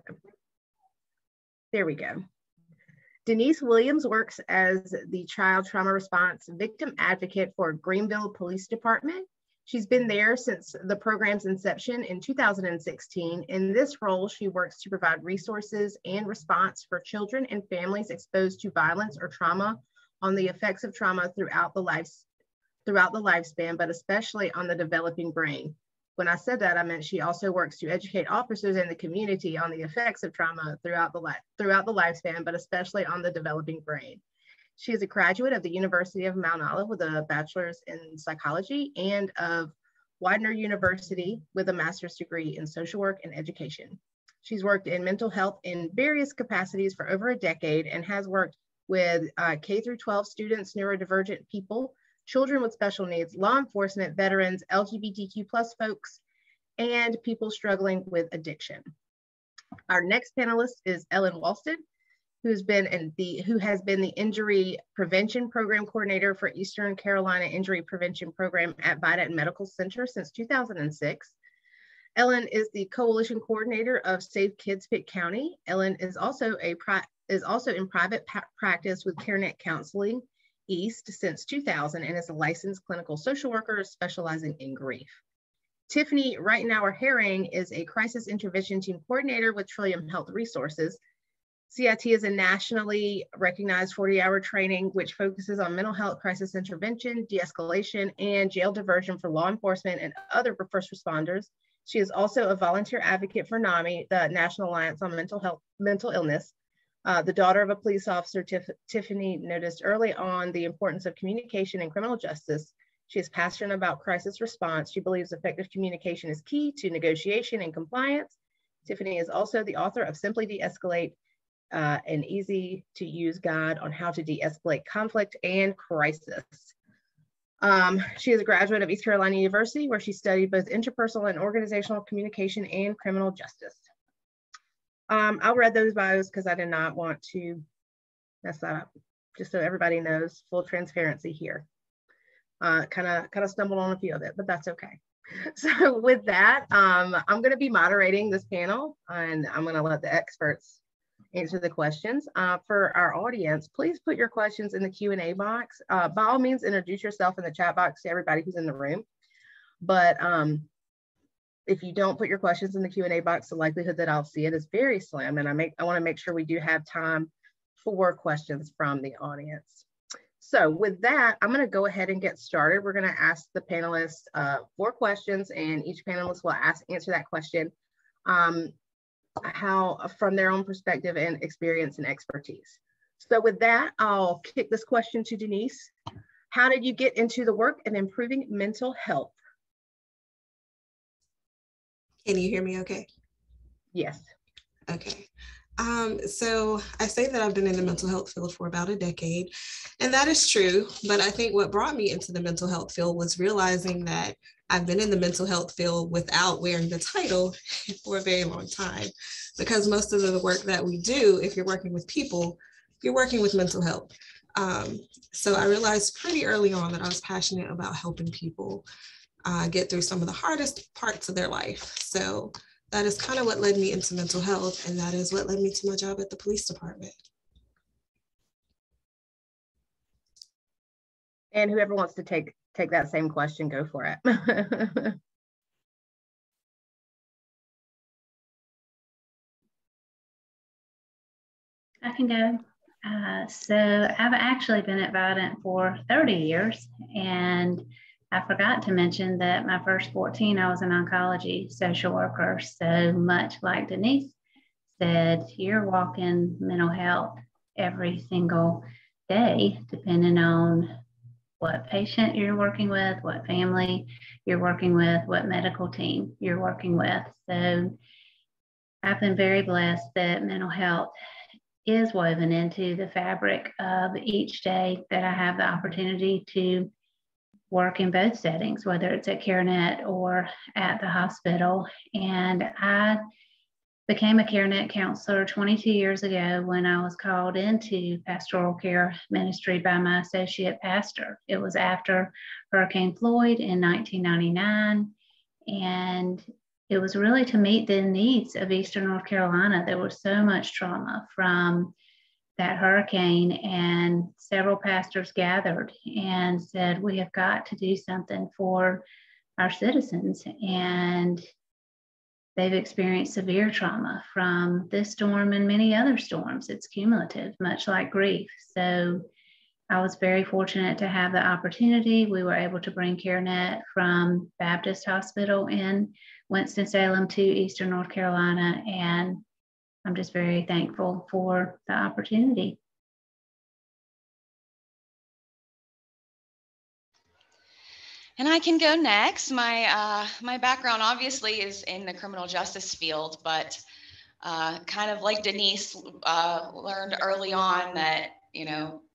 So there we go. Denise Williams works as the Child Trauma Response Victim Advocate for Greenville Police Department. She's been there since the program's inception in 2016. In this role, she works to provide resources and response for children and families exposed to violence or trauma on the effects of trauma throughout the lifespan, but especially on the developing brain. When I said that, I meant she also works to educate officers in the community on the effects of trauma throughout the lifespan, but especially on the developing brain. She is a graduate of the University of Mount Olive with a bachelor's in psychology and of Widener University with a master's degree in social work and education. She's worked in mental health in various capacities for over a decade and has worked with K through 12 students, neurodivergent people, children with special needs, law enforcement, veterans, LGBTQ+ folks, and people struggling with addiction. Our next panelist is Ellen Walston, who has been the Injury Prevention Program Coordinator for Eastern Carolina Injury Prevention Program at Vidant Medical Center since 2006. Ellen is the Coalition Coordinator of Safe Kids Pitt County. Ellen is also in private practice with CareNet Counseling East since 2000 and is a licensed clinical social worker specializing in grief. Tiffanie Ritenour-Herring is a crisis intervention team coordinator with Trillium Health Resources. CIT is a nationally recognized 40-hour training which focuses on mental health crisis intervention, de-escalation, and jail diversion for law enforcement and other first responders. She is also a volunteer advocate for NAMI, the National Alliance on Mental Illness. The daughter of a police officer, Tiffanie noticed early on the importance of communication in criminal justice. She is passionate about crisis response. She believes effective communication is key to negotiation and compliance. Tiffanie is also the author of Simply De-Escalate, an easy to use guide on how to de-escalate conflict and crisis. She is a graduate of East Carolina University, where she studied both interpersonal and organizational communication and criminal justice. I'll read those bios because I did not want to mess that up, just so everybody knows, full transparency here. Kind of stumbled on a few of it, but that's okay. So with that, I'm going to be moderating this panel, and I'm going to let the experts answer the questions. For our audience, please put your questions in the Q&A box. By all means, introduce yourself in the chat box to everybody who's in the room. But if you don't put your questions in the Q&A box, the likelihood that I'll see it is very slim. And I want to make sure we do have time for questions from the audience. So with that, I'm going to go ahead and get started. We're going to ask the panelists 4 questions, and each panelist will answer that question from their own perspective and experience and expertise. So with that, I'll kick this question to Denise. How did you get into the work of improving mental health? Can you hear me okay? Yes. Okay. So I say that I've been in the mental health field for about a decade, and that is true. But I think what brought me into the mental health field was realizing that I've been in the mental health field without wearing the title for a very long time, because most of the work that we do, if you're working with people, you're working with mental health. So I realized pretty early on that I was passionate about helping people get through some of the hardest parts of their life. So that is kind of what led me into mental health, and that is what led me to my job at the police department. And whoever wants to take that same question, go for it. I can go. So I've actually been at Vidant for 30 years, and I forgot to mention that my first 14, I was an oncology social worker. So much like Denise said, you're walking mental health every single day, depending on what patient you're working with, what family you're working with, what medical team you're working with. So I've been very blessed that mental health is woven into the fabric of each day that I have the opportunity to work in both settings, whether it's at CareNet or at the hospital. And I became a CareNet counselor 22 years ago when I was called into pastoral care ministry by my associate pastor. It was after Hurricane Floyd in 1999. And it was really to meet the needs of Eastern North Carolina. There was so much trauma from that hurricane, and several pastors gathered and said, we have got to do something for our citizens. And they've experienced severe trauma from this storm and many other storms. It's cumulative, much like grief. So I was very fortunate to have the opportunity. We were able to bring CareNet from Baptist Hospital in Winston-Salem to Eastern North Carolina, and I'm just very thankful for the opportunity. And I can go next. My background obviously is in the criminal justice field, but kind of like Denise learned early on that,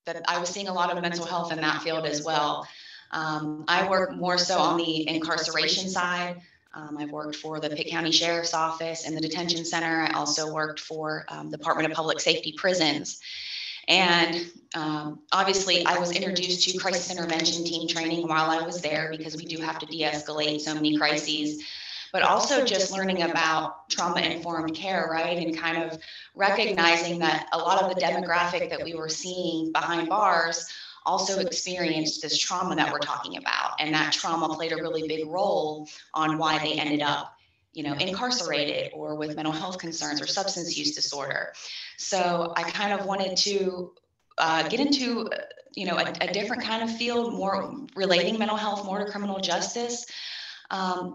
that I was seeing a lot of mental health in that field as well. I work more so on the incarceration side. I've worked for the Pitt County Sheriff's Office and the detention center. I also worked for the Department of Public Safety prisons. And obviously, I was introduced to crisis intervention team training while I was there, because we do have to de-escalate so many crises, but also just learning about trauma-informed care, right? And kind of recognizing that a lot of the demographic that we were seeing behind bars also experienced this trauma that we're talking about. And that trauma played a really big role on why they ended up, incarcerated or with mental health concerns or substance use disorder. So I kind of wanted to get into, a different kind of field, more relating mental health more to criminal justice,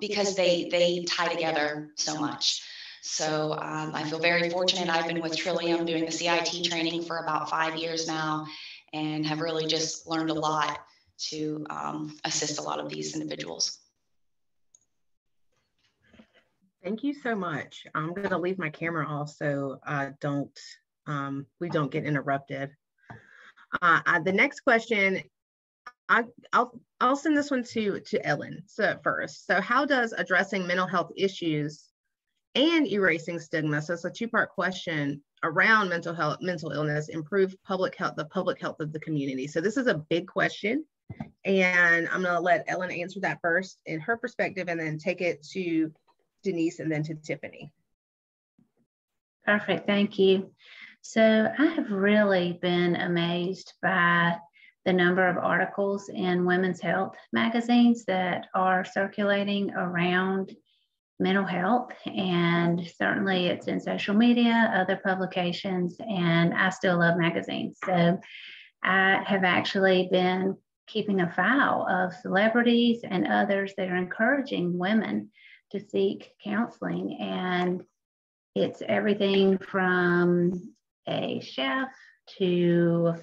because they tie together so much. So I feel very fortunate. I've been with Trillium doing the CIT training for about 5 years now, and have really just learned a lot to assist a lot of these individuals. Thank you so much. I'm going to leave my camera off so we don't get interrupted. The next question, I'll send this one to Ellen first. So how does addressing mental health issues and erasing stigma, so it's a two-part question around mental illness, improve the public health of the community? So this is a big question, and I'm going to let Ellen answer that first in her perspective, and then take it to Denise and then to Tiffanie. Perfect, thank you. So I have really been amazed by the number of articles in women's health magazines that are circulating around mental health, and certainly it's in social media, other publications, and I still love magazines. So I have actually been keeping a file of celebrities and others that are encouraging women to seek counseling, and it's everything from a chef to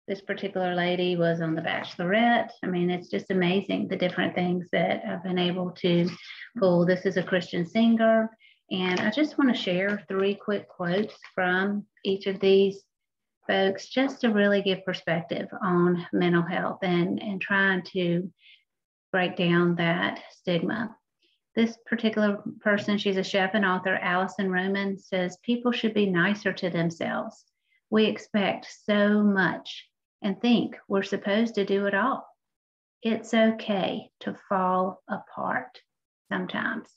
this particular lady was on The Bachelorette. I mean, it's just amazing the different things that I've been able to pull. This is a Christian singer, and I just want to share 3 quick quotes from each of these folks just to really give perspective on mental health and trying to break down that stigma. This particular person, she's a chef and author, Allison Roman, says, people should be nicer to themselves. We expect so much and think we're supposed to do it all. It's okay to fall apart sometimes.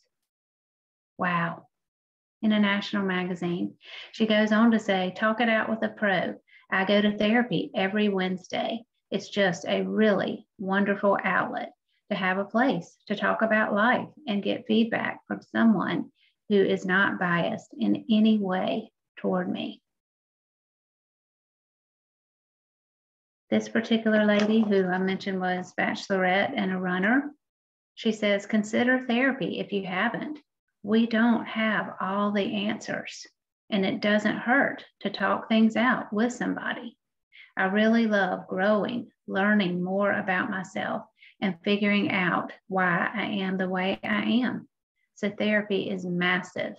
Wow. In a national magazine. She goes on to say, talk it out with a pro. I go to therapy every Wednesday. It's just a really wonderful outlet to have a place to talk about life and get feedback from someone who is not biased in any way toward me. This particular lady, who I mentioned was Bachelorette and a runner, she says, consider therapy if you haven't. We don't have all the answers, and it doesn't hurt to talk things out with somebody. I really love growing, learning more about myself, and figuring out why I am the way I am. So therapy is massive.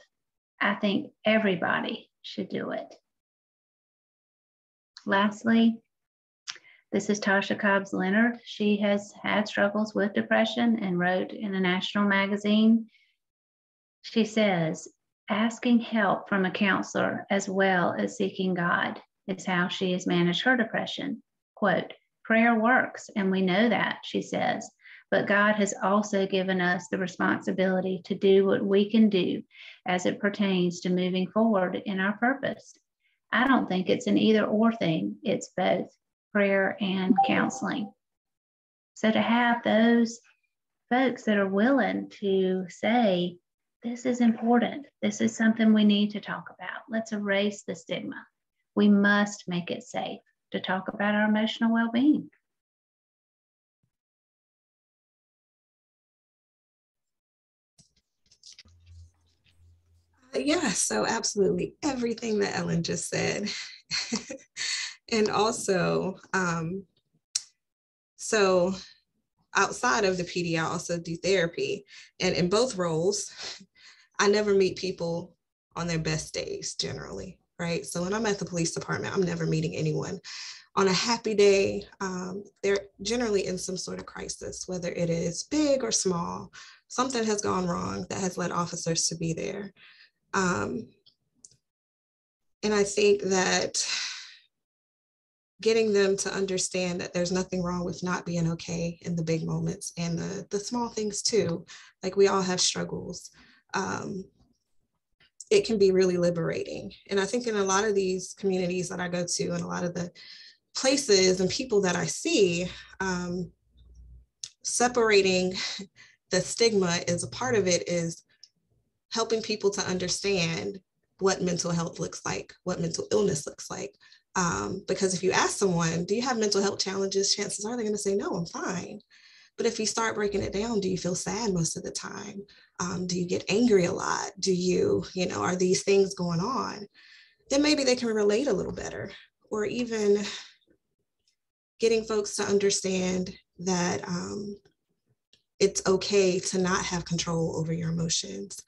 I think everybody should do it. Lastly, this is Tasha Cobbs Leonard. She has had struggles with depression and wrote in a national magazine. She says, asking help from a counselor as well as seeking God is how she has managed her depression. Quote, prayer works, and we know that, she says, but God has also given us the responsibility to do what we can do as it pertains to moving forward in our purpose. I don't think it's an either or thing. It's both prayer and counseling. So to have those folks that are willing to say, this is important. This is something we need to talk about. Let's erase the stigma. We must make it safe to talk about our emotional well-being. Yeah, so absolutely everything that Ellen just said. And also, so outside of the PD, I also do therapy. And in both roles, I never meet people on their best days generally, right? So when I'm at the police department, I'm never meeting anyone on a happy day. They're generally in some sort of crisis, whether it is big or small. Something has gone wrong that has led officers to be there. And I think that getting them to understand that there's nothing wrong with not being okay in the big moments and the small things too, like we all have struggles. It can be really liberating. And I think in a lot of these communities that I go to and a lot of the places and people that I see, separating the stigma is a part of it, is helping people to understand what mental health looks like, what mental illness looks like. Because if you ask someone, do you have mental health challenges? Chances are they're going to say, no, I'm fine. But if you start breaking it down, do you feel sad most of the time? Do you get angry a lot? Do you, are these things going on? Then maybe they can relate a little better. Or even getting folks to understand that it's okay to not have control over your emotions,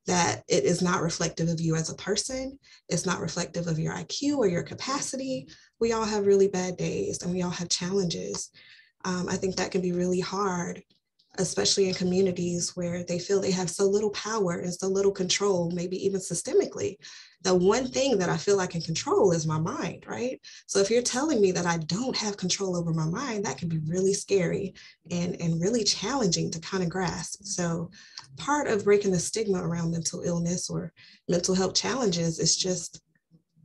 that it is not reflective of you as a person. It's not reflective of your IQ or your capacity. We all have really bad days and we all have challenges. I think that can be really hard, especially in communities where they feel they have so little power and so little control, maybe even systemically. The one thing that I feel I can control is my mind, right? So if you're telling me that I don't have control over my mind, that can be really scary and really challenging to kind of grasp. So part of breaking the stigma around mental illness or mental health challenges is just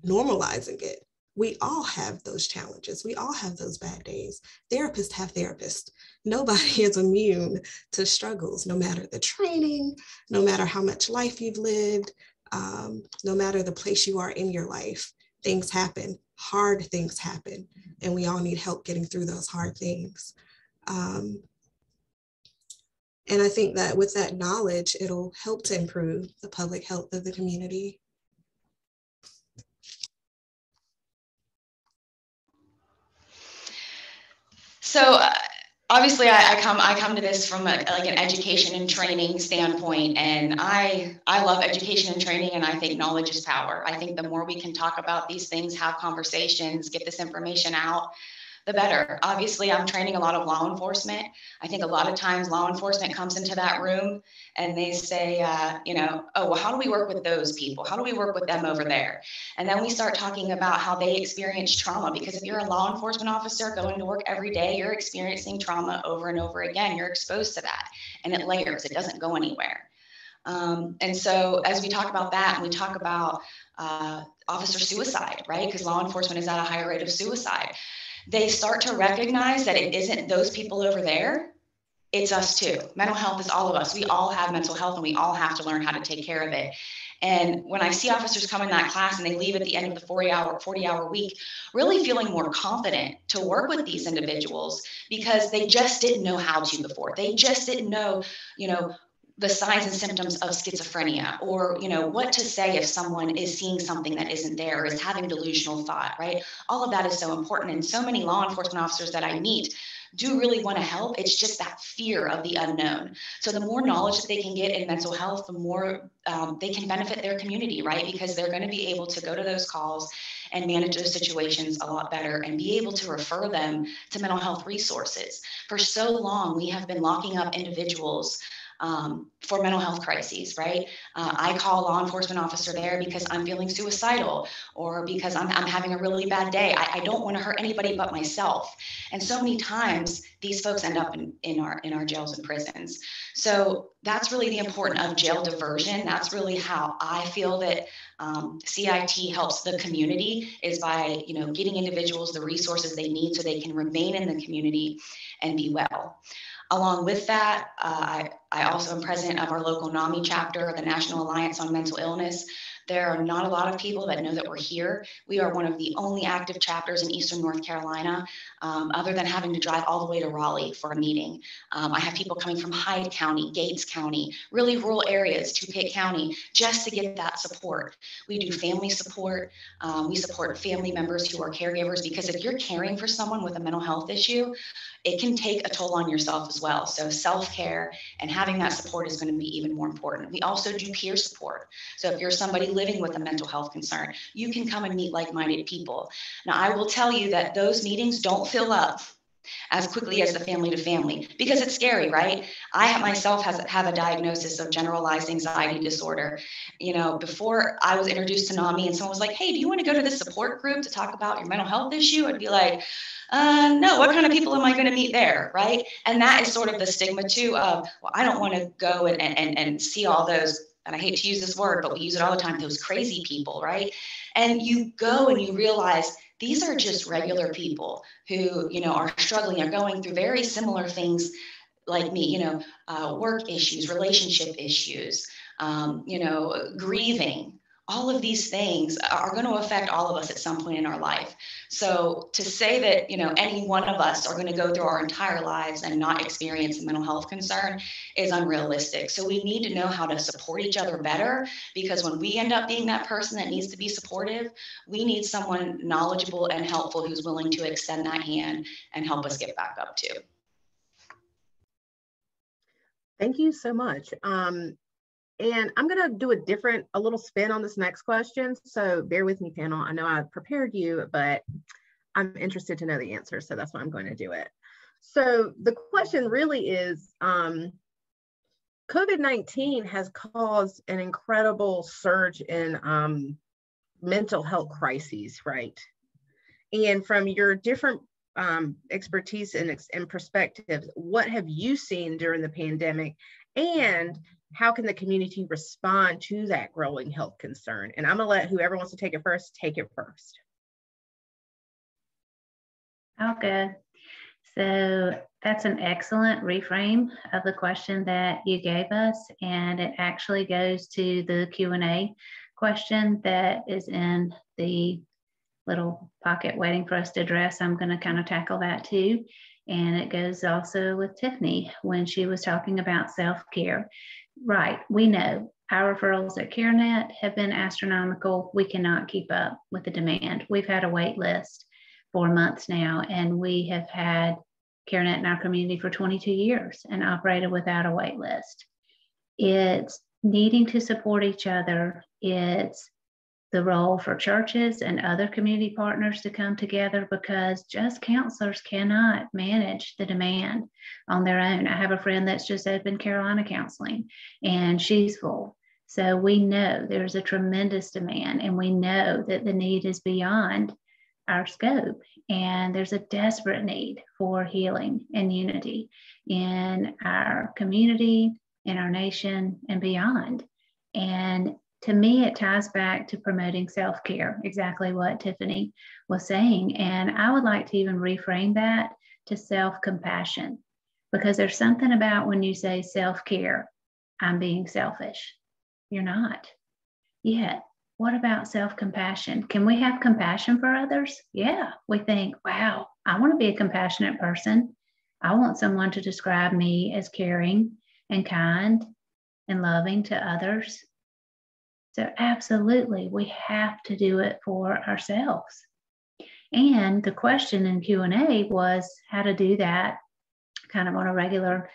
normalizing it. We all have those challenges. We all have those bad days. Therapists have therapists. Nobody is immune to struggles, no matter the training, no matter how much life you've lived, no matter the place you are in your life. Things happen, hard things happen, and we all need help getting through those hard things. And I think that with that knowledge, it'll help to improve the public health of the community. So obviously I come to this from like an education and training standpoint, and I love education and training, and I think knowledge is power. I think the more we can talk about these things, have conversations, get this information out, the better. Obviously, I'm training a lot of law enforcement. I think a lot of times law enforcement comes into that room and they say, oh, well, how do we work with those people? How do we work with them over there? And then we start talking about how they experience trauma, because if you're a law enforcement officer going to work every day, you're experiencing trauma over and over again. You're exposed to that, and it layers. It doesn't go anywhere. And so as we talk about that, and we talk about officer suicide, right? Because law enforcement is at a higher rate of suicide. They start to recognize that it isn't those people over there, it's us too. Mental health is all of us. We all have mental health, and we all have to learn how to take care of it. And when I see officers come in that class and they leave at the end of the 40-hour week, really feeling more confident to work with these individuals, because they just didn't know how to before. They just didn't know, the signs and symptoms of schizophrenia, or what to say if someone is seeing something that isn't there, or is having delusional thought, right? All of that is so important, and so many law enforcement officers that I meet do really want to help. It's just that fear of the unknown. So the more knowledge that they can get in mental health, the more they can benefit their community, right? Because they're going to be able to go to those calls and manage those situations a lot better, and be able to refer them to mental health resources. For so long, we have been locking up individuals for mental health crises, right? I call a law enforcement officer there because I'm feeling suicidal or because I'm having a really bad day. I don't want to hurt anybody but myself. And so many times these folks end up in our jails and prisons. So that's really the importance of jail diversion. That's really how I feel that CIT helps the community, is by, you know, getting individuals the resources they need so they can remain in the community and be well. Along with that, I also am president of our local NAMI chapter, the National Alliance on Mental Illness. There are not a lot of people that know that we're here. We are one of the only active chapters in Eastern North Carolina, other than having to drive all the way to Raleigh for a meeting. I have people coming from Hyde County, Gates County, really rural areas, Pitt County, just to get that support. We do family support. We support family members who are caregivers, because if you're caring for someone with a mental health issue, it can take a toll on yourself as well. So self-care and having that support is going to be even more important. We also do peer support. So if you're somebody living with a mental health concern, you can come and meet like-minded people. Now, I will tell you that those meetings don't fill up as quickly as the family to family, because it's scary, right? I myself have a diagnosis of generalized anxiety disorder. You know, before I was introduced to NAMI and someone was like, hey, do you want to go to this support group to talk about your mental health issue? I'd be like, no, what kind of people am I going to meet there, right? And that is sort of the stigma too of, well, I don't want to go and see all those, and I hate to use this word, but we use it all the time, those crazy people, right? And you go and you realize these are just regular people who, you know, are struggling, are going through very similar things like me, you know, work issues, relationship issues, you know, grieving. All of these things are going to affect all of us at some point in our life. So to say that, you know, any one of us are going to go through our entire lives and not experience a mental health concern is unrealistic. So we need to know how to support each other better, because when we end up being that person that needs to be supportive, we need someone knowledgeable and helpful who's willing to extend that hand and help us get back up too. Thank you so much. And I'm going to do a little spin on this next question. So bear with me, panel. I know I've prepared you, but I'm interested to know the answer. So that's why I'm going to do it. So the question really is, COVID-19 has caused an incredible surge in mental health crises, right? And from your different expertise and perspectives, what have you seen during the pandemic, and how can the community respond to that growing health concern? And I'm gonna let whoever wants to take it first, take it first. Okay, so that's an excellent reframe of the question that you gave us, and it actually goes to the Q&A question that is in the little pocket waiting for us to address. I'm going to kind of tackle that too. And it goes also with Tiffanie when she was talking about self-care. Right, we know our referrals at CareNet have been astronomical. We cannot keep up with the demand. We've had a wait list for months now, and we have had CareNet in our community for 22 years and operated without a wait list. It's needing to support each other. It's the role for churches and other community partners to come together, because just counselors cannot manage the demand on their own. I have a friend that's just opened Carolina Counseling, and she's full. So we know there's a tremendous demand, and we know that the need is beyond our scope, and there's a desperate need for healing and unity in our community, in our nation, and beyond. And to me, it ties back to promoting self-care, exactly what Tiffanie was saying. And I would like to even reframe that to self-compassion, because there's something about when you say self-care, I'm being selfish. You're not. Yet, what about self-compassion? Can we have compassion for others? Yeah, we think, wow, I want to be a compassionate person. I want someone to describe me as caring and kind and loving to others. So absolutely, we have to do it for ourselves. And the question in Q&A was how to do that kind of on a regular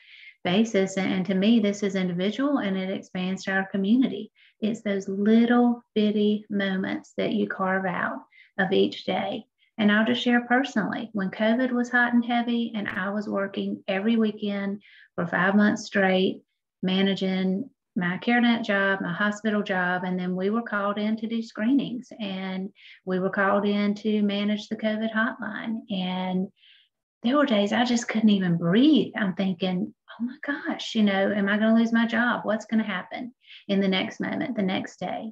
basis. And to me, this is individual, and it expands to our community. It's those little bitty moments that you carve out of each day. And I'll just share personally, when COVID was hot and heavy and I was working every weekend for 5 months straight, managing my CareNet job, my hospital job, and then we were called in to do screenings, and we were called in to manage the COVID hotline. And there were days I just couldn't even breathe. I'm thinking, oh my gosh, am I going to lose my job? What's going to happen in the next moment, the next day?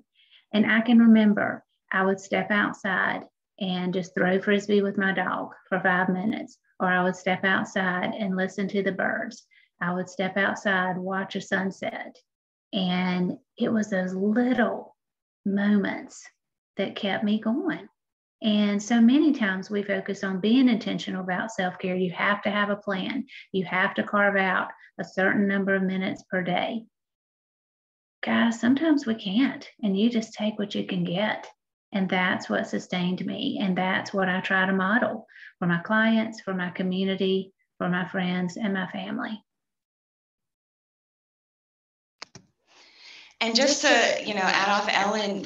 And I can remember I would step outside and just throw frisbee with my dog for 5 minutes, or I would step outside and listen to the birds. I would step outside, watch a sunset. And it was those little moments that kept me going. And so many times we focus on being intentional about self-care. You have to have a plan. You have to carve out a certain number of minutes per day. Guys, sometimes we can't, and you just take what you can get. And that's what sustained me. And that's what I try to model for my clients, for my community, for my friends, and my family. And just to, add off Ellen,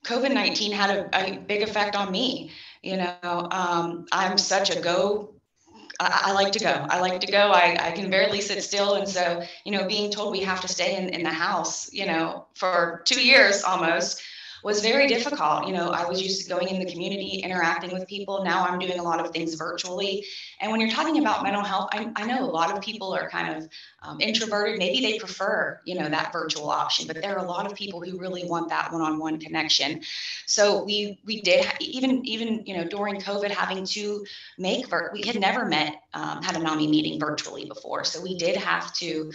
COVID-19 had a big effect on me. I'm such a I like to go. I can barely sit still. And so, being told we have to stay in the house, for 2 years almost, was very difficult. I was used to going in the community, interacting with people. Now I'm doing a lot of things virtually. And when you're talking about mental health, I know a lot of people are kind of introverted. Maybe they prefer, that virtual option, but there are a lot of people who really want that one-on-one connection. So we did, even during COVID, having to we had never had a NAMI meeting virtually before. So we did have to,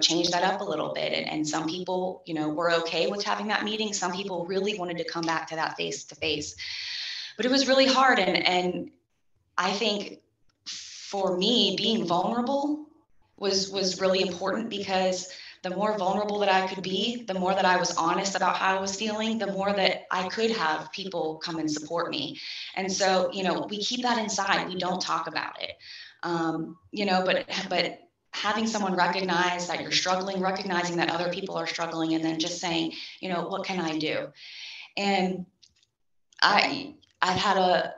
change that up a little bit. And some people, were okay with having that meeting. Some people really wanted to come back to that face-to-face. But it was really hard. And I think for me, being vulnerable was really important, because the more vulnerable that I could be, the more that I was honest about how I was feeling, the more that I could have people come and support me. And so, we keep that inside. We don't talk about it. But having someone recognize that you're struggling, recognizing that other people are struggling, and then just saying, what can I do? And I've had a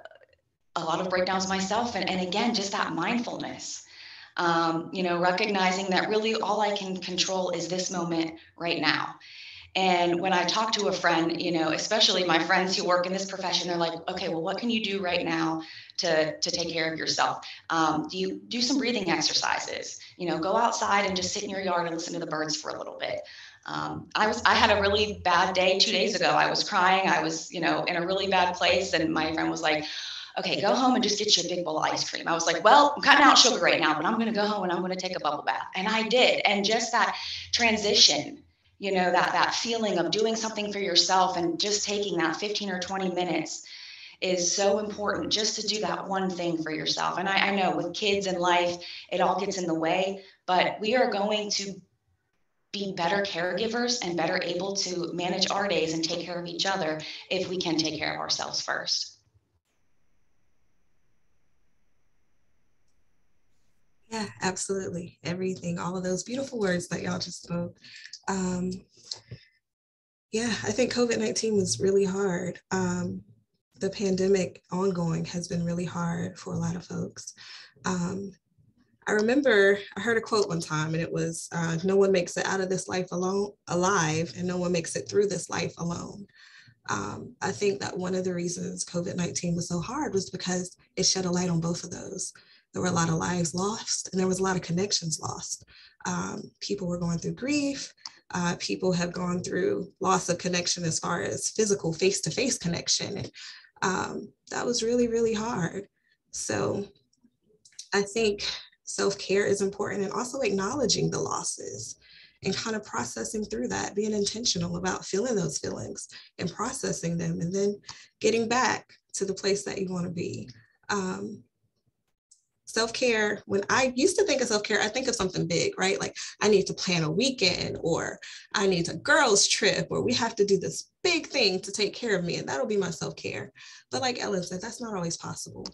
lot of breakdowns myself. And again, just that mindfulness, recognizing that really all I can control is this moment right now. And when I talk to a friend, especially my friends who work in this profession, they're like, okay, well, what can you do right now to take care of yourself? Do you do some breathing exercises? Go outside and just sit in your yard and listen to the birds for a little bit. I had a really bad day 2 days ago. I was crying. I was, in a really bad place. And my friend was like, okay, go home and just get you a big bowl of ice cream. I was like, well, I'm cutting out sugar right now, but I'm going to go home and I'm going to take a bubble bath. And I did. And just that transition, that feeling of doing something for yourself and just taking that 15 or 20 minutes is so important, just to do that one thing for yourself. And I know with kids and life, it all gets in the way, but we are going to be better caregivers and better able to manage our days and take care of each other if we can take care of ourselves first. Yeah, absolutely. Everything, all of those beautiful words that y'all just spoke. Yeah, I think COVID-19 was really hard. The pandemic ongoing has been really hard for a lot of folks. I remember I heard a quote one time, and it was, no one makes it out of this life alive, and no one makes it through this life alone. I think that one of the reasons COVID-19 was so hard was because it shed a light on both of those. There were a lot of lives lost, and there was a lot of connections lost. People were going through grief. People have gone through loss of connection as far as physical face-to-face connection. And that was really, really hard. So I think self-care is important, and also acknowledging the losses and kind of processing through that, being intentional about feeling those feelings and processing them, and then getting back to the place that you want to be. Self-care, when I used to think of self-care, I think of something big, right? Like I need to plan a weekend, or I need a girls trip, or we have to do this big thing to take care of me, and that'll be my self-care. But like Ellen said, that's not always possible.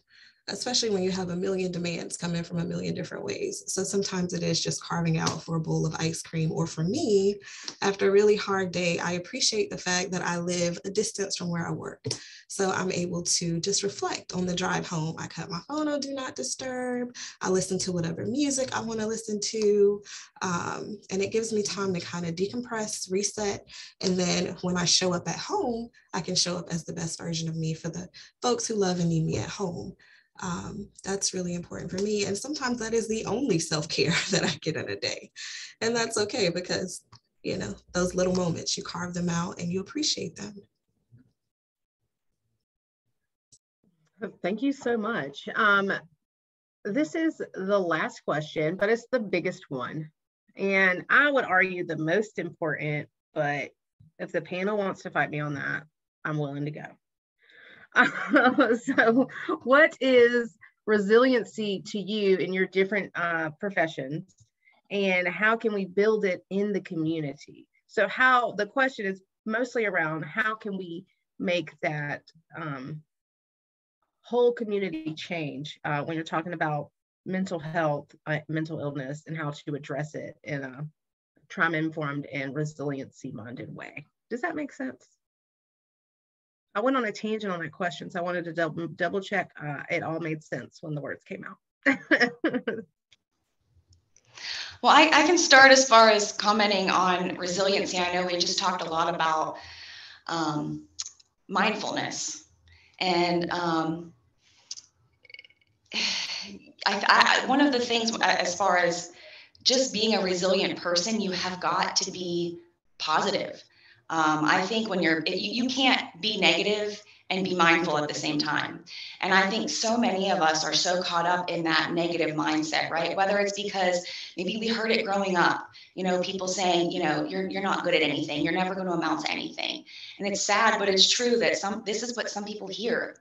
especially when you have a million demands coming from a million different ways. So sometimes it is just carving out for a bowl of ice cream. Or for me, after a really hard day, I appreciate the fact that I live a distance from where I work. So I'm able to just reflect on the drive home. I cut my phone on Do Not Disturb. I listen to whatever music I want to listen to. And it gives me time to kind of decompress, reset. And then when I show up at home, I can show up as the best version of me for the folks who love and need me at home. That's really important for me. And sometimes that is the only self-care that I get in a day. And that's okay because, you know, those little moments, you carve them out and you appreciate them. Thank you so much. This is the last question, but it's the biggest one. And I would argue the most important, but if the panel wants to fight me on that, I'm willing to go. So what is resiliency to you in your different professions, and how can we build it in the community? So the question is mostly around how can we make that whole community change when you're talking about mental health, mental illness, and how to address it in a trauma-informed and resiliency-minded way. Does that make sense? I went on a tangent on that question, so I wanted to double check it all made sense when the words came out. Well, I can start as far as commenting on resiliency. I know we just talked a lot about mindfulness, and one of the things as far as just being a resilient person, you have got to be positive. I think when you can't be negative and be mindful at the same time. And I think so many of us are so caught up in that negative mindset, right? Whether it's because maybe we heard it growing up, you know, people saying, you know, you're not good at anything, you're never going to amount to anything. And it's sad, but it's true that this is what some people hear.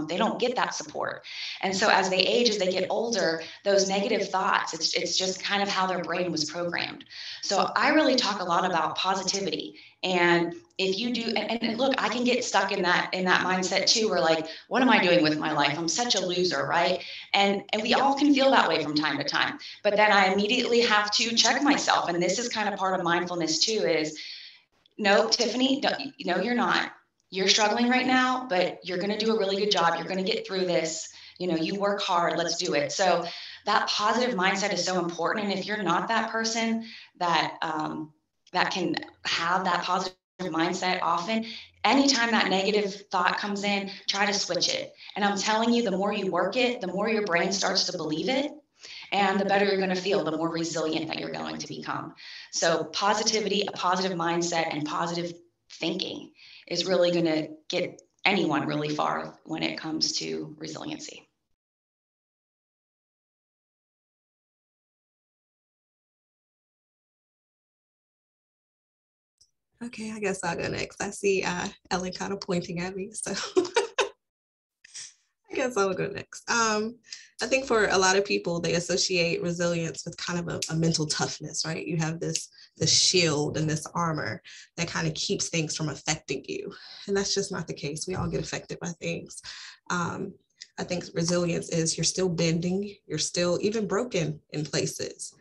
They don't get that support. And so as they age, as they get older, those negative thoughts, it's just kind of how their brain was programmed. So I really talk a lot about positivity. And if you do, and look, I can get stuck in that mindset too, where like, what am I doing with my life? I'm such a loser, right? And we all can feel that way from time to time. But then I immediately have to check myself. And this is kind of part of mindfulness too, is no, Tiffanie, no, you're not. You're struggling right now, but you're going to do a really good job. You're going to get through this. You know, you work hard. Let's do it. So that positive mindset is so important. And if you're not that person that that can have that positive mindset often, anytime that negative thought comes in, try to switch it. And I'm telling you, the more you work it, the more your brain starts to believe it. And the better you're going to feel, the more resilient that you're going to become. So positivity, a positive mindset, and positive thinking is really going to get anyone really far when it comes to resiliency. Okay, I guess I'll go next. I see Ellen kind of pointing at me, so I guess I'll go next. I think for a lot of people, they associate resilience with kind of a mental toughness, right? You have this shield and this armor that kind of keeps things from affecting you. And that's just not the case. We all get affected by things. I think resilience is you're still bending, you're still even broken in places,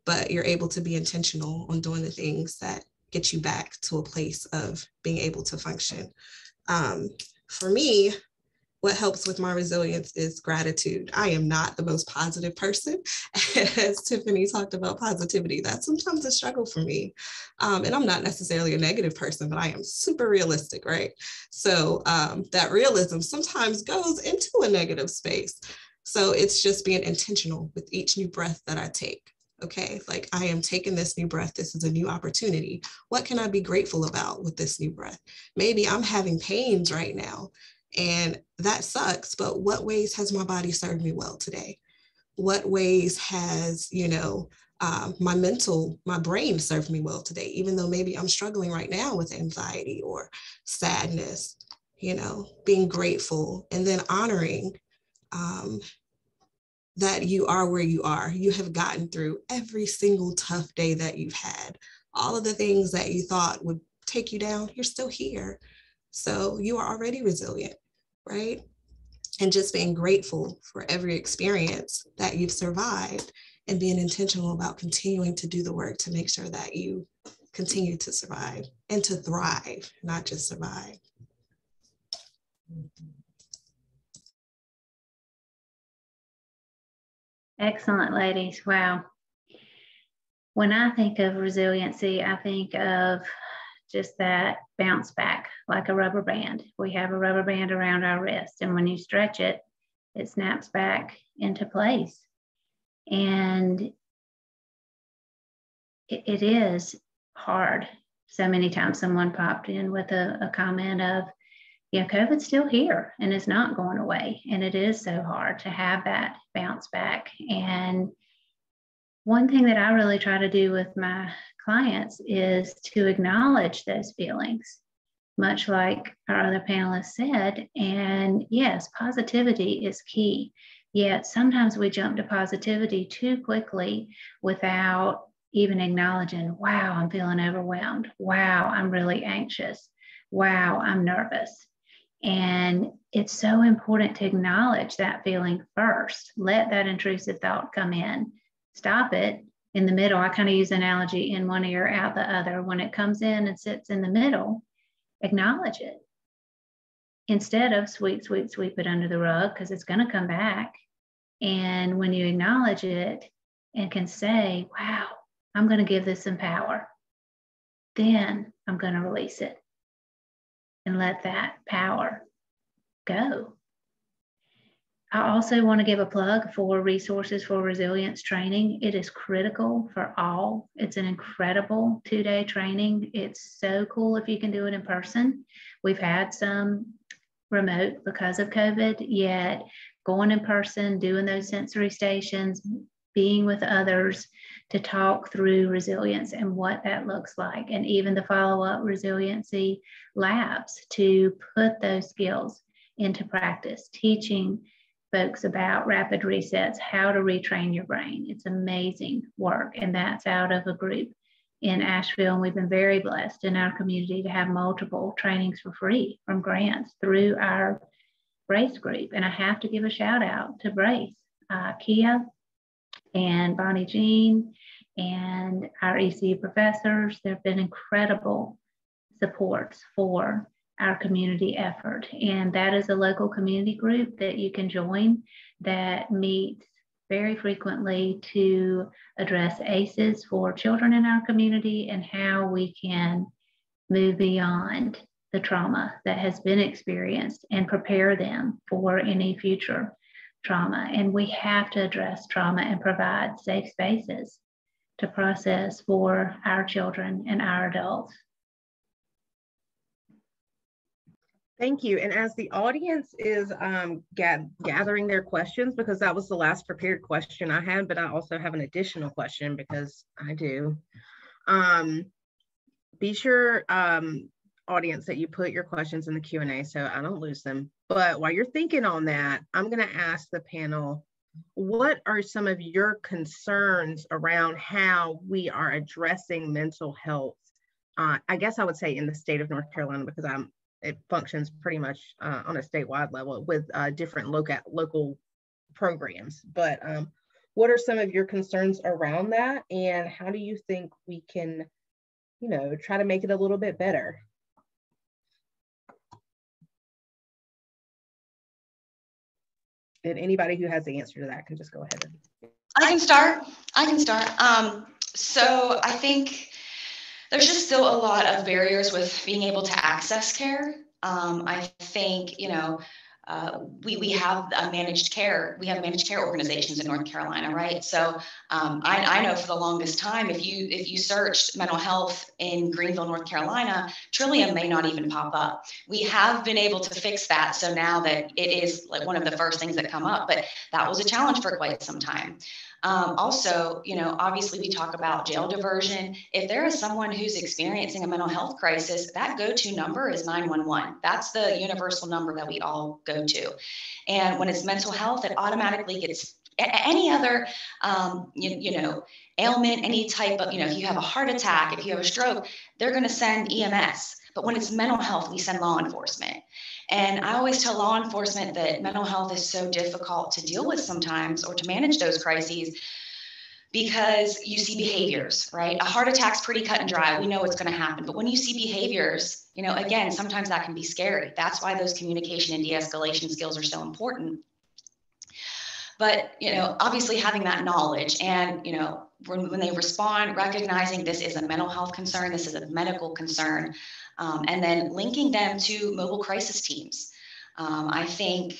but you're able to be intentional on doing the things that get you back to a place of being able to function. For me, what helps with my resilience is gratitude. I am not the most positive person. As Tiffanie talked about positivity, that's sometimes a struggle for me. And I'm not necessarily a negative person, but I am super realistic, right? So that realism sometimes goes into a negative space. So it's just being intentional with each new breath that I take. Okay, like I am taking this new breath. This is a new opportunity. What can I be grateful about with this new breath? Maybe I'm having pains right now, and that sucks, but what ways has my body served me well today? What ways has, my brain served me well today, even though maybe I'm struggling right now with anxiety or sadness, being grateful and then honoring that you are where you are. You have gotten through every single tough day that you've had. All of the things that you thought would take you down, you're still here. So you are already resilient, right? and just being grateful for every experience that you've survived and being intentional about continuing to do the work to make sure that you continue to survive and to thrive, not just survive. Excellent, ladies. Wow. When I think of resiliency, I think of just that bounce back like a rubber band. We have a rubber band around our wrist, and when you stretch it, it snaps back into place. And it is hard. So many times someone popped in with a comment of, yeah, COVID's still here and it's not going away. And it is so hard to have that bounce back. And one thing that I really try to do with my clients is to acknowledge those feelings, much like our other panelists said. And yes, positivity is key. Yet sometimes we jump to positivity too quickly without even acknowledging, wow, I'm feeling overwhelmed. Wow, I'm really anxious. Wow, I'm nervous. And it's so important to acknowledge that feeling first. Let that intrusive thought come in. Stop it in the middle. I kind of use analogy, in one ear, out the other. When it comes in and sits in the middle, acknowledge it. Instead of sweep it under the rug, because it's going to come back. And when you acknowledge it and can say, wow, I'm going to give this some power, then I'm going to release it and let that power go. I also want to give a plug for resources for resilience training. It is critical for all. It's an incredible 2-day training. It's so cool if you can do it in person. We've had some remote because of COVID, yet going in person, doing those sensory stations, being with others to talk through resilience and what that looks like, and even the follow-up resiliency labs to put those skills into practice, teaching folks about rapid resets, how to retrain your brain. It's amazing work, and that's out of a group in Asheville, and we've been very blessed in our community to have multiple trainings for free from grants through our Brace group. And I have to give a shout out to Brace, Kia and Bonnie Jean and our ECU professors. There have been incredible supports for our community effort. And that is a local community group that you can join that meets very frequently to address ACEs for children in our community and how we can move beyond the trauma that has been experienced and prepare them for any future trauma. And we have to address trauma and provide safe spaces to process for our children and our adults. Thank you. And as the audience is gathering their questions, because that was the last prepared question I had, but I also have an additional question because I do. Be sure, audience, that you put your questions in the Q&A so I don't lose them. But while you're thinking on that, I'm going to ask the panel, what are some of your concerns around how we are addressing mental health? I guess I would say in the state of North Carolina, because it functions pretty much on a statewide level with different local programs. But what are some of your concerns around that, and how do you think we can, try to make it a little bit better? And anybody who has the answer to that can just go ahead. I can start. So I think there's just still a lot of barriers with being able to access care. I think, we have managed care. We have managed care organizations in North Carolina, right? So I know for the longest time, if you searched mental health in Greenville, North Carolina, Trillium may not even pop up. We have been able to fix that. So now that it is like one of the first things that come up, but that was a challenge for quite some time. Also, obviously we talk about jail diversion. If there is someone who's experiencing a mental health crisis, that go-to number is 911. That's the universal number that we all go to. And when it's mental health, it automatically gets any other, ailment, any type of, if you have a heart attack, if you have a stroke, they're going to send EMS. But when it's mental health, we send law enforcement. And I always tell law enforcement that mental health is so difficult to deal with sometimes, or to manage those crises, because you see behaviors, right? A heart attack's pretty cut and dry. We know what's going to happen. But when you see behaviors, you know, again, sometimes that can be scary. That's why those communication and de-escalation skills are so important. But, you know, obviously having that knowledge and, you know, when they respond, recognizing this is a mental health concern, this is a medical concern, and then linking them to mobile crisis teams. I think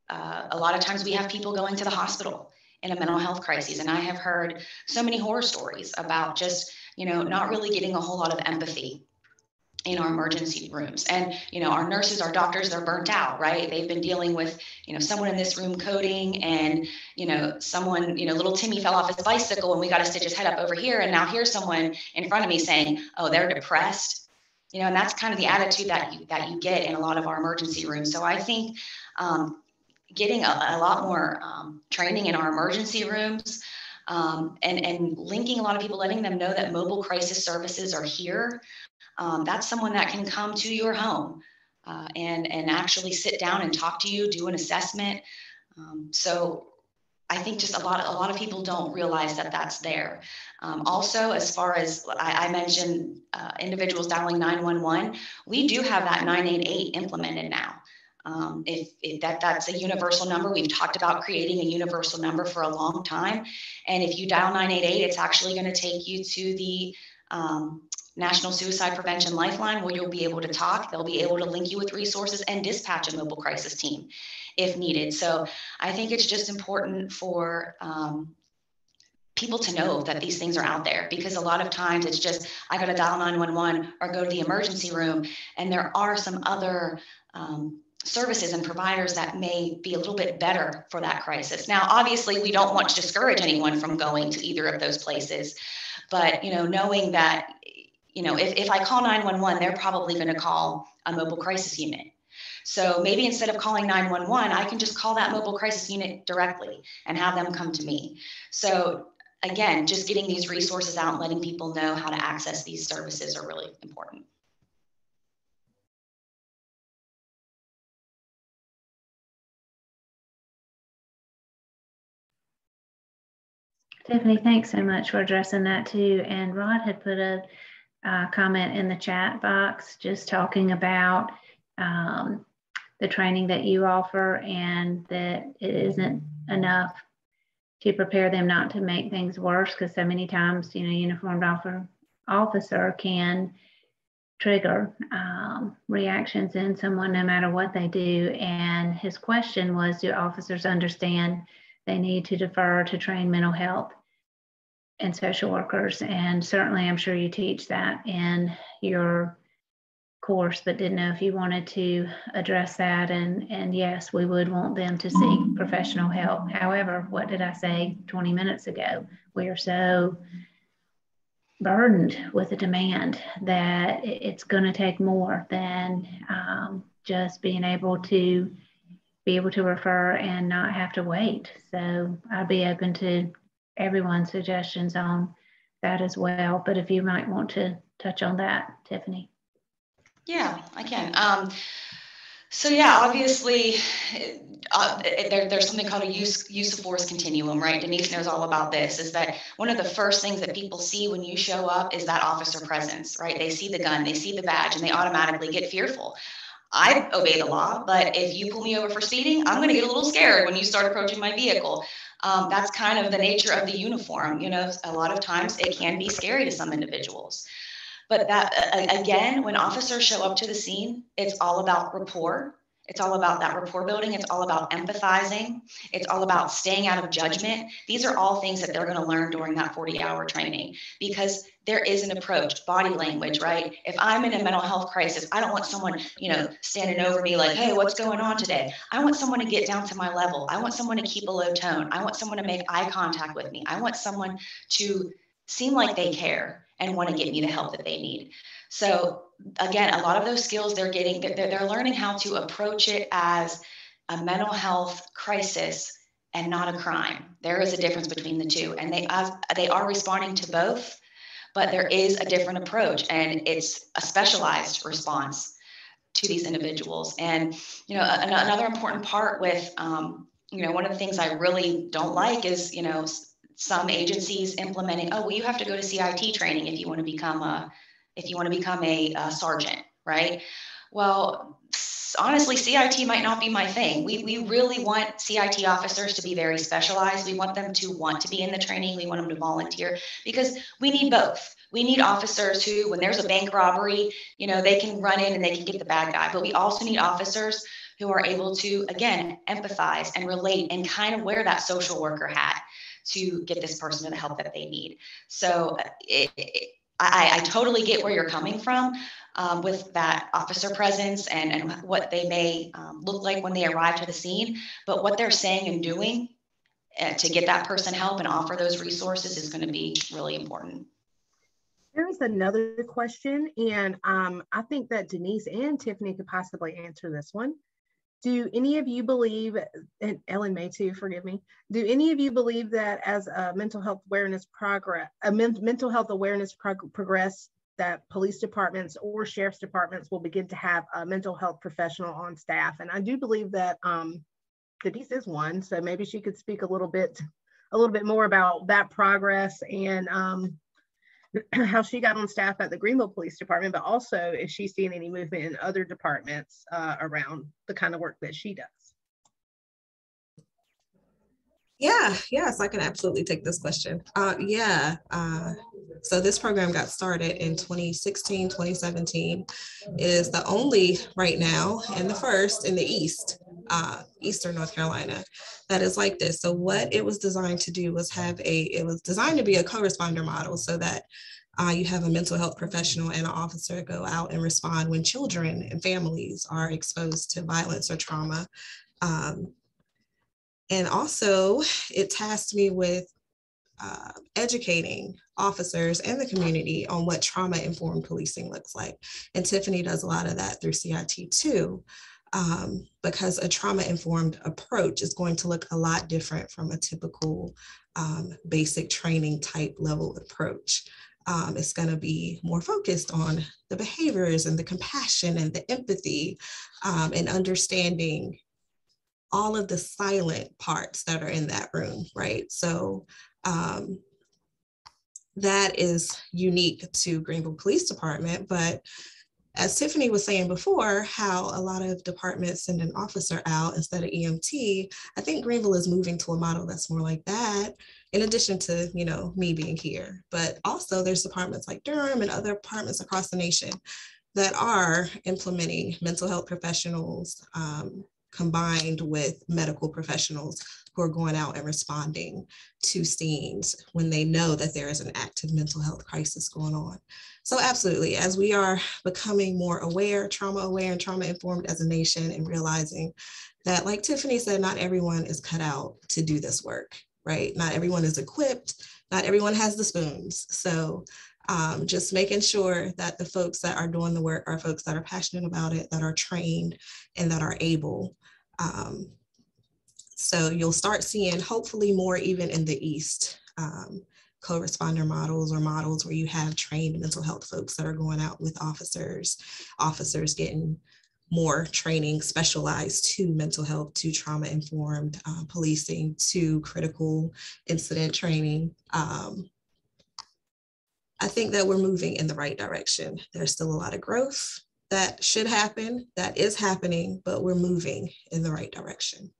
a lot of times we have people going to the hospital in a mental health crisis. And I have heard so many horror stories about just, you know, not really getting a whole lot of empathy in our emergency rooms. And, you know, our nurses, our doctors, they're burnt out, right? They've been dealing with, you know, someone in this room coding, and, you know, someone, you know, little Timmy fell off his bicycle and we got to stitch his head up over here. And now here's someone in front of me saying, oh, they're depressed. You know, and that's kind of the attitude that you get in a lot of our emergency rooms. So I think getting a lot more training in our emergency rooms, and linking a lot of people, letting them know that mobile crisis services are here. That's someone that can come to your home and actually sit down and talk to you, do an assessment. So I think just a lot of people don't realize that that's there. Also, as far as I mentioned, individuals dialing 911, we do have that 988 implemented now. If that's a universal number. We've talked about creating a universal number for a long time. And if you dial 988, it's actually going to take you to the National Suicide Prevention Lifeline, where you'll be able to talk. They'll be able to link you with resources and dispatch a mobile crisis team if needed. So I think it's just important for people to know that these things are out there, because a lot of times it's just, I got to dial 911 or go to the emergency room. And there are some other services and providers that may be a little bit better for that crisis. Now, obviously, we don't want to discourage anyone from going to either of those places, but, you know, knowing that, you know, if I call 911, they're probably going to call a mobile crisis unit. So maybe instead of calling 911, I can just call that mobile crisis unit directly and have them come to me. So again, just getting these resources out and letting people know how to access these services are really important. Tiffanie, thanks so much for addressing that too. And Rod had put a comment in the chat box just talking about the training that you offer, and that it isn't enough to prepare them not to make things worse, because so many times, you know, uniformed officer can trigger reactions in someone no matter what they do. And his question was, do officers understand they need to defer to trained mental health and social workers? And certainly I'm sure you teach that in your course, but didn't know if you wanted to address that. And yes, we would want them to seek professional help. However, what did I say 20 minutes ago? We are so burdened with the demand that it's going to take more than just being able to refer and not have to wait. So I'd be open to everyone's suggestions on that as well. But if you might want to touch on that, Tiffanie. Yeah, I can. So yeah, obviously, there's something called a use of force continuum, right? Denise knows all about this. Is that one of the first things that people see when you show up is that officer presence, right? They see the gun, they see the badge, and they automatically get fearful. I obey the law, but if you pull me over for speeding, I'm going to get a little scared when you start approaching my vehicle. That's kind of the nature of the uniform. You know, a lot of times it can be scary to some individuals. But that, again, when officers show up to the scene, it's all about rapport. It's all about that rapport building. It's all about empathizing. It's all about staying out of judgment. These are all things that they're going to learn during that 40-hour training, because there is an approach, body language, right? If I'm in a mental health crisis, I don't want someone, you know, standing over me like, hey, what's going on today? I want someone to get down to my level. I want someone to keep a low tone. I want someone to make eye contact with me. I want someone to seem like they care and want to get me the help that they need. So again, a lot of those skills they're getting, they're learning how to approach it as a mental health crisis and not a crime. There is a difference between the two, and they are responding to both. but there is a different approach, and it's a specialized response to these individuals. And, you know, another important part with, you know, one of the things I really don't like is, you know, some agencies implementing, oh, well, you have to go to CIT training if you want to become a sergeant, right? Well, honestly, CIT might not be my thing. We really want CIT officers to be very specialized. We want them to want to be in the training. We want them to volunteer, because we need both. We need officers who, when there's a bank robbery, you know, they can run in and they can get the bad guy. But we also need officers who are able to, again, empathize and relate and kind of wear that social worker hat to get this person to the help that they need. So I totally get where you're coming from with that officer presence and what they may look like when they arrive to the scene. But what they're saying and doing to get that person help and offer those resources is going to be really important. There is another question, and I think that Denise and Tiffanie could possibly answer this one. Do any of you believe, and Ellen may too, forgive me, do any of you believe that as a mental health awareness progress, that police departments or sheriff's departments will begin to have a mental health professional on staff? And I do believe that Denise is one, so maybe she could speak a little bit more about that progress and how she got on staff at the Greenville Police Department, but also if she's seeing any movement in other departments around the kind of work that she does. Yes, I can absolutely take this question. So this program got started in 2016, 2017. It is the only right now and the first in the Eastern North Carolina that is like this. So what it was designed to do was it was designed to be a co-responder model, so that you have a mental health professional and an officer go out and respond when children and families are exposed to violence or trauma. And also it tasked me with educating officers and the community on what trauma-informed policing looks like. And Tiffanie does a lot of that through CIT too, because a trauma-informed approach is going to look a lot different from a typical basic training type level approach. It's going to be more focused on the behaviors and the compassion and the empathy and understanding all of the silent parts that are in that room, right? So that is unique to Greenville Police Department. But as Tiffanie was saying before, how a lot of departments send an officer out instead of EMT, I think Greenville is moving to a model that's more like that, in addition to, you know, me being here. But also there's departments like Durham and other departments across the nation that are implementing mental health professionals combined with medical professionals who are going out and responding to scenes when they know that there is an active mental health crisis going on. So absolutely, as we are becoming more aware and trauma informed as a nation, and realizing that, like Tiffanie said, not everyone is cut out to do this work, right? Not everyone is equipped, not everyone has the spoons. So just making sure that the folks that are doing the work are folks that are passionate about it, that are trained, and that are able. So you'll start seeing hopefully more even in the East, co-responder models or models where you have trained mental health folks that are going out with officers getting more training specialized to mental health, to trauma-informed policing, to critical incident training. I think that we're moving in the right direction. There's still a lot of growth that should happen, that is happening, but we're moving in the right direction.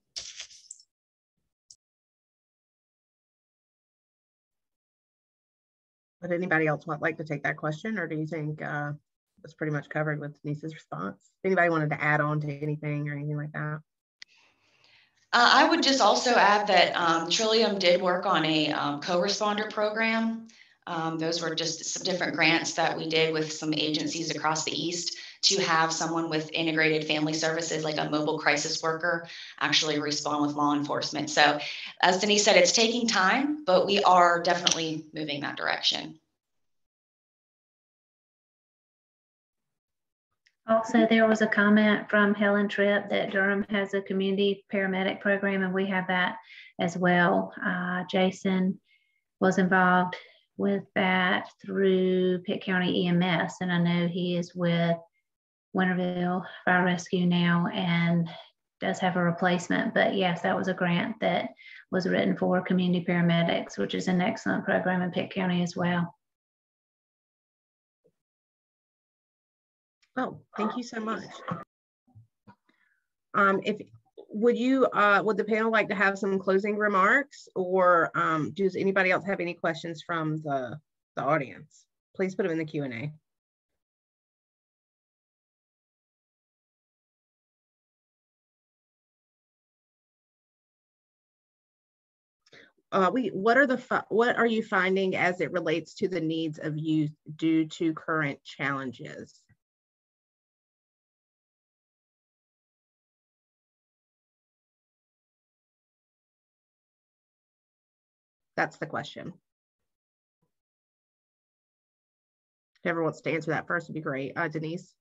Would anybody else like to take that question, or do you think it's pretty much covered with Denise's response? If anybody wanted to add on to anything or anything like that? I would just also add that Trillium did work on a co-responder program. Those were just some different grants that we did with some agencies across the East to have someone with integrated family services, like a mobile crisis worker, actually respond with law enforcement. So as Denise said, it's taking time, but we are definitely moving that direction. Also, there was a comment from Helen Tripp that Durham has a community paramedic program, and we have that as well. Jason was involved with that through Pitt County EMS, and I know he is with Winterville Fire Rescue now and does have a replacement. But yes, that was a grant that was written for community paramedics, which is an excellent program in Pitt County as well. Oh, thank you so much. Would the panel like to have some closing remarks, or does anybody else have any questions from the audience? Please put them in the Q&A. What are you finding as it relates to the needs of youth due to current challenges? That's the question. Whoever wants to answer that first would be great. Denise,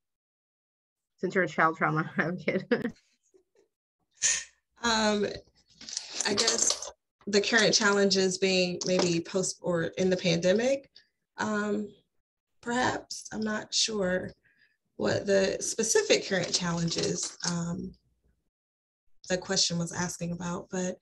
since you're a child trauma advocate. I guess the current challenges being maybe post or in the pandemic, perhaps. I'm not sure what the specific current challenges the question was asking about, but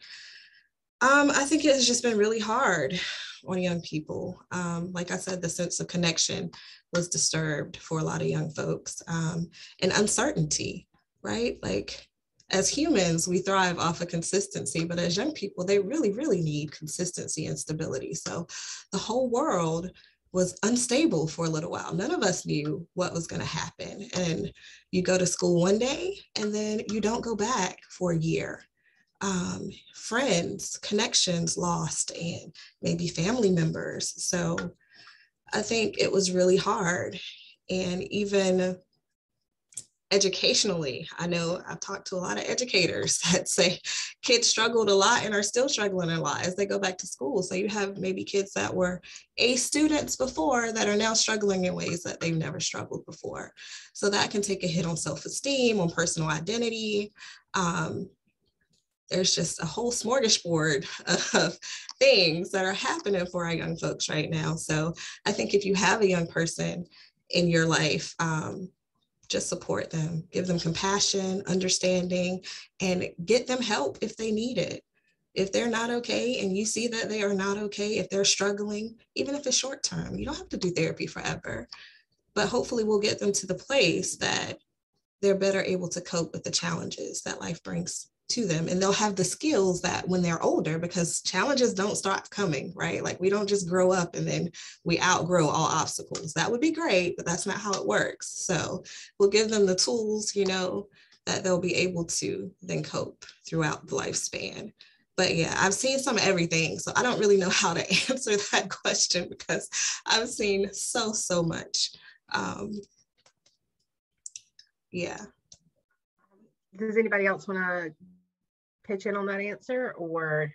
I think it has just been really hard on young people. Like I said, the sense of connection was disturbed for a lot of young folks, and uncertainty, right? Like, as humans, we thrive off of consistency, but as young people, they really, really need consistency and stability. So the whole world was unstable for a little while. None of us knew what was going to happen. And you go to school one day and then you don't go back for a year. Friends, connections lost, and maybe family members. So I think it was really hard. And even educationally, I know I've talked to a lot of educators that say kids struggled a lot and are still struggling a lot as they go back to school. So you have maybe kids that were A students before that are now struggling in ways that they've never struggled before. So that can take a hit on self-esteem, on personal identity. There's just a whole smorgasbord of things that are happening for our young folks right now. So I think if you have a young person in your life, just support them, give them compassion, understanding, and get them help if they need it. If they're not okay and you see that they are not okay, if they're struggling, even if it's short term, you don't have to do therapy forever, but hopefully we'll get them to the place that they're better able to cope with the challenges that life brings to them. And they'll have the skills that when they're older, because challenges don't stop coming, right? Like, we don't just grow up and then we outgrow all obstacles. That would be great, but that's not how it works. So we'll give them the tools, you know, that they'll be able to then cope throughout the lifespan. But yeah, I've seen some of everything. So I don't really know how to answer that question because I've seen so much. Yeah. Does anybody else want to pitch in on that answer, or?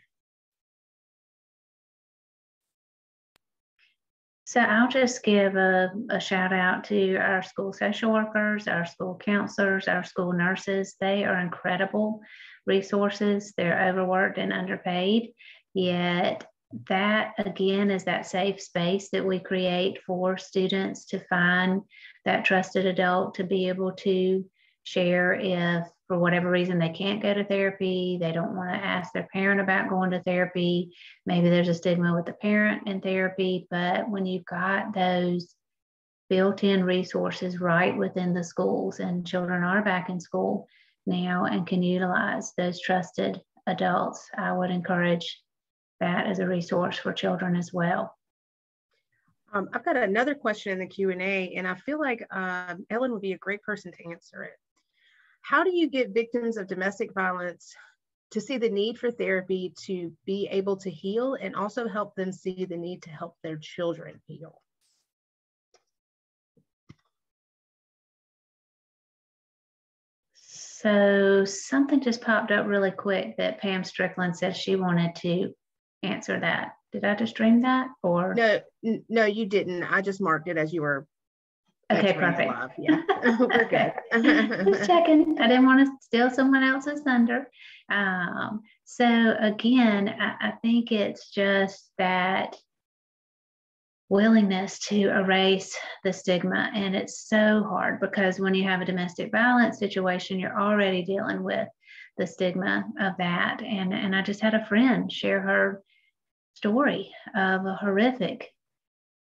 So I'll just give a shout out to our school social workers, our school counselors, our school nurses. They are incredible resources. They're overworked and underpaid, yet that again is that safe space that we create for students to find that trusted adult to be able to share if for whatever reason they can't go to therapy, they don't want to ask their parent about going to therapy, maybe there's a stigma with the parent in therapy, but when you've got those built-in resources right within the schools, and children are back in school now and can utilize those trusted adults, I would encourage that as a resource for children as well. I've got another question in the Q&A, and I feel like Ellen would be a great person to answer it. How do you get victims of domestic violence to see the need for therapy to be able to heal, and also help them see the need to help their children heal? So something just popped up really quick that Pam Strickland said she wanted to answer that. Did I just dream that, or? No, you didn't. I just marked it as you were. Okay, perfect. Yeah, we're good. Just checking. I didn't want to steal someone else's thunder. So again, I think it's just that willingness to erase the stigma. And it's so hard because when you have a domestic violence situation, you're already dealing with the stigma of that. And I just had a friend share her story of a horrific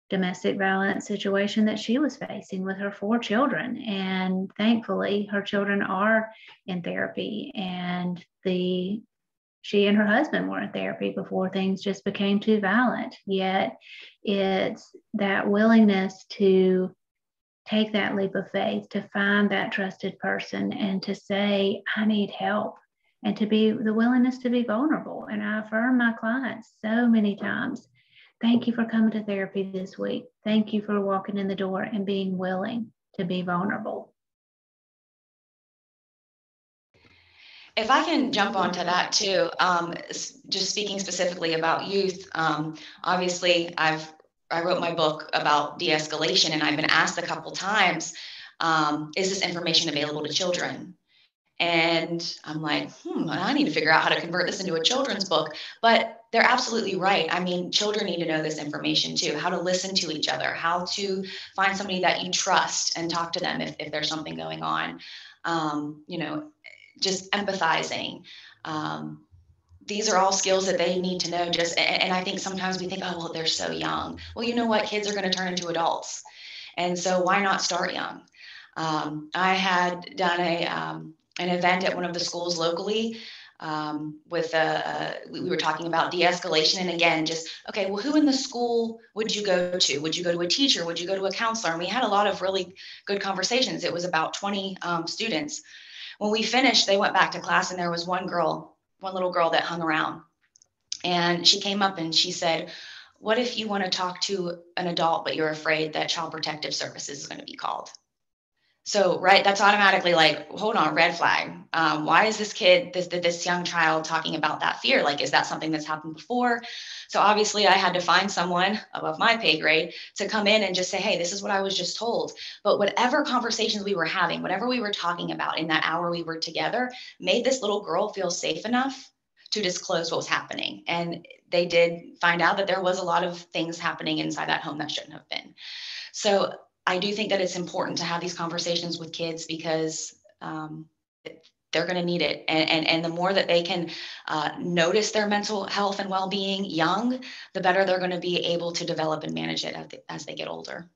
domestic violence situation that she was facing with her 4 children. And thankfully, her children are in therapy, and she and her husband were in therapy before things just became too violent. Yet it's that willingness to take that leap of faith, to find that trusted person and to say, I need help, and to be the willingness to be vulnerable. And I affirm my clients so many times, thank you for coming to therapy this week. Thank you for walking in the door and being willing to be vulnerable. If I can jump onto that too, just speaking specifically about youth, obviously I wrote my book about de-escalation, and I've been asked a couple times, is this information available to children? And I'm like, I need to figure out how to convert this into a children's book. But they're absolutely right. I mean, children need to know this information too, how to listen to each other, how to find somebody that you trust and talk to them if there's something going on. Just empathizing. These are all skills that they need to know. And I think sometimes we think, oh, well, they're so young. Well, you know what? Kids are going to turn into adults. And so why not start young? I had done an event at one of the schools locally we were talking about de-escalation. And again, okay, well, who in the school would you go to? Would you go to a teacher? Would you go to a counselor? And we had a lot of really good conversations. It was about 20 students. When we finished, they went back to class, and there was one little girl that hung around. And she came up and she said, what if you want to talk to an adult, but you're afraid that Child Protective Services is going to be called? So, right, that's automatically like, hold on, red flag. Why is this young child talking about that fear? Like, is that something that's happened before? So obviously I had to find someone above my pay grade to come in and just say, hey, this is what I was just told. But whatever conversations we were having, whatever we were talking about in that hour we were together, made this little girl feel safe enough to disclose what was happening. And they did find out that there was a lot of things happening inside that home that shouldn't have been. So I do think that it's important to have these conversations with kids because they're going to need it. And the more that they can notice their mental health and well-being young, the better they're going to be able to develop and manage it as they get older.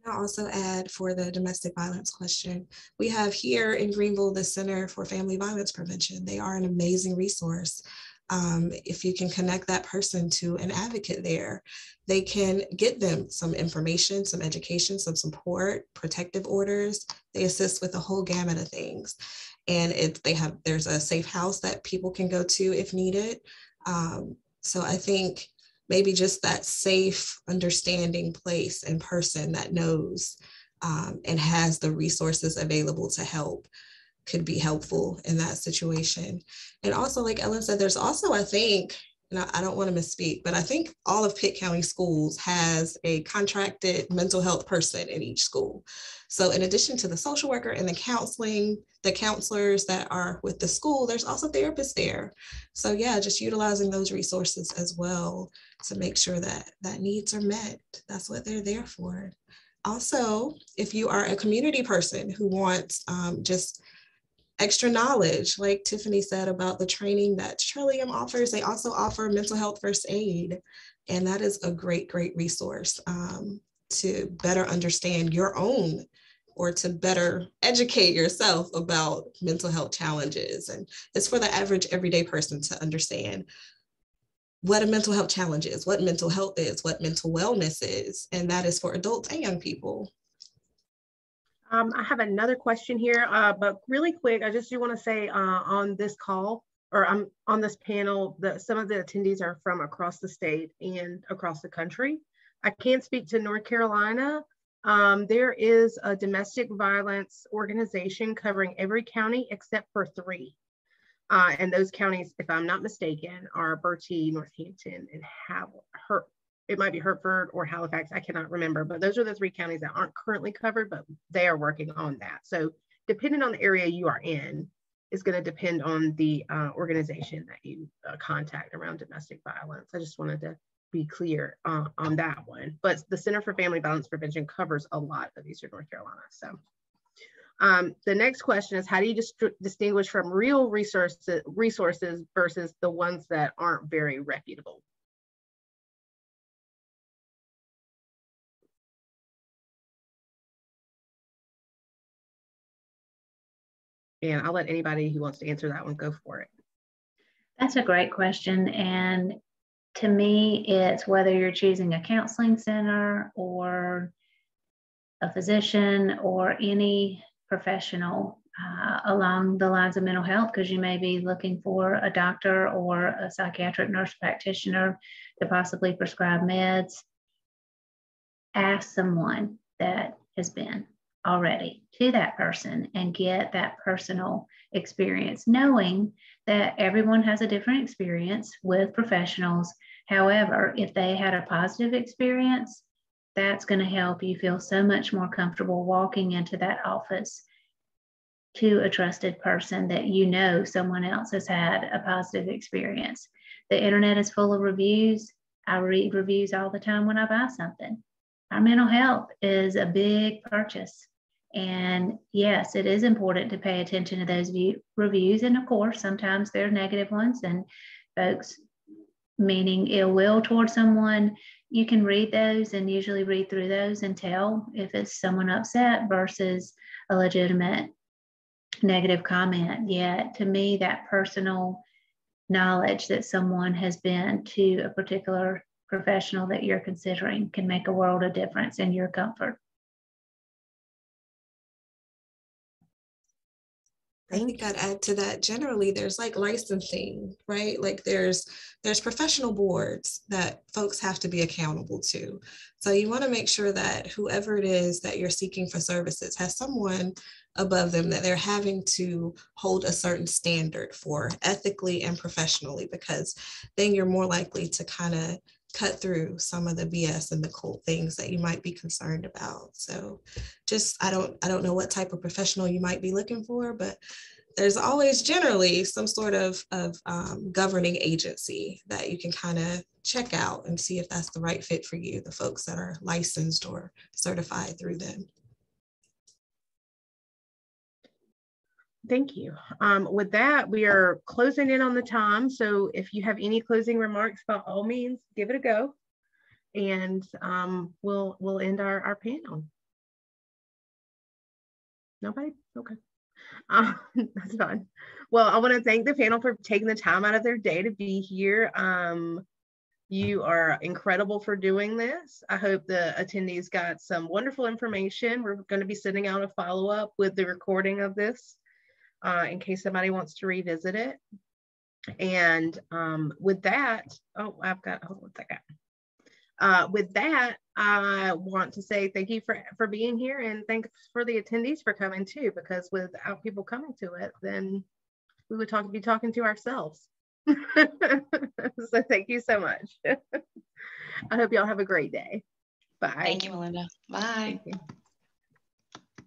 I'll also add for the domestic violence question, we have here in Greenville, the Center for Family Violence Prevention. They are an amazing resource. If you can connect that person to an advocate there, they can get them some information, some education, some support, protective orders. They assist with a whole gamut of things. And there's a safe house that people can go to if needed. So I think maybe just that safe, understanding place and person that knows and has the resources available to help could be helpful in that situation. And also, like Ellen said, there's also, I think, and I don't want to misspeak, but I think all of Pitt County Schools has a contracted mental health person in each school. So in addition to the social worker and the counselors that are with the school, there's also therapists there. So yeah, just utilizing those resources as well to make sure that needs are met. That's what they're there for. Also, if you are a community person who wants just extra knowledge, like Tiffanie said about the training that Trillium offers, they also offer mental health first aid. And that is a great, great resource to better understand your own or to better educate yourself about mental health challenges. And it's for the average everyday person to understand what a mental health challenge is, what mental health is, what mental wellness is. And that is for adults and young people. I have another question here, but really quick, I just do want to say on this call, or on this panel, that some of the attendees are from across the state and across the country. I can't speak to North Carolina. There is a domestic violence organization covering every county except for 3. And those counties, if I'm not mistaken, are Bertie, Northampton, and it might be Hertford or Halifax, I cannot remember, but those are the 3 counties that aren't currently covered, but they are working on that. So depending on the area you are in, is going to depend on the organization that you contact around domestic violence. I just wanted to be clear on that one. But the Center for Family Violence Prevention covers a lot of Eastern North Carolina. So the next question is, how do you distinguish from real resources versus the ones that aren't very reputable? And I'll let anybody who wants to answer that one go for it. That's a great question. And to me, it's whether you're choosing a counseling center or a physician or any professional along the lines of mental health, because you may be looking for a doctor or a psychiatric nurse practitioner to possibly prescribe meds. Ask someone that has been already to that person and get that personal experience, knowing that everyone has a different experience with professionals. However, if they had a positive experience, that's going to help you feel so much more comfortable walking into that office to a trusted person that you know someone else has had a positive experience. The internet is full of reviews. I read reviews all the time when I buy something. Our mental health is a big purchase. And yes, it is important to pay attention to those reviews. And of course, sometimes they're negative ones and folks meaning ill will towards someone. You can read those and usually read through those and tell if it's someone upset versus a legitimate negative comment. Yet to me, that personal knowledge that someone has been to a particular professional that you're considering can make a world of difference in your comfort. I think I'd add to that, generally there's like licensing, right? Like there's professional boards that folks have to be accountable to. So you want to make sure that whoever it is that you're seeking for services has someone above them that they're having to hold a certain standard for ethically and professionally, because then you're more likely to kind of cut through some of the BS and the cool things that you might be concerned about. So just, I don't know what type of professional you might be looking for, but there's always generally some sort of governing agency that you can kind of check out and see if that's the right fit for you, the folks that are licensed or certified through them. Thank you. With that, we are closing in on the time. So if you have any closing remarks, by all means, give it a go. And we'll end our panel. Nobody? Okay. That's fine. Well, I want to thank the panel for taking the time out of their day to be here. You are incredible for doing this. I hope the attendees got some wonderful information. We're going to be sending out a follow-up with the recording of this in case somebody wants to revisit it. And with that, hold on a second. With that, I want to say thank you for being here, and thanks for the attendees for coming too, because without people coming to it, then we would be talking to ourselves. So thank you so much. I hope y'all have a great day. Bye. Thank you, Melinda. Bye. Thank you.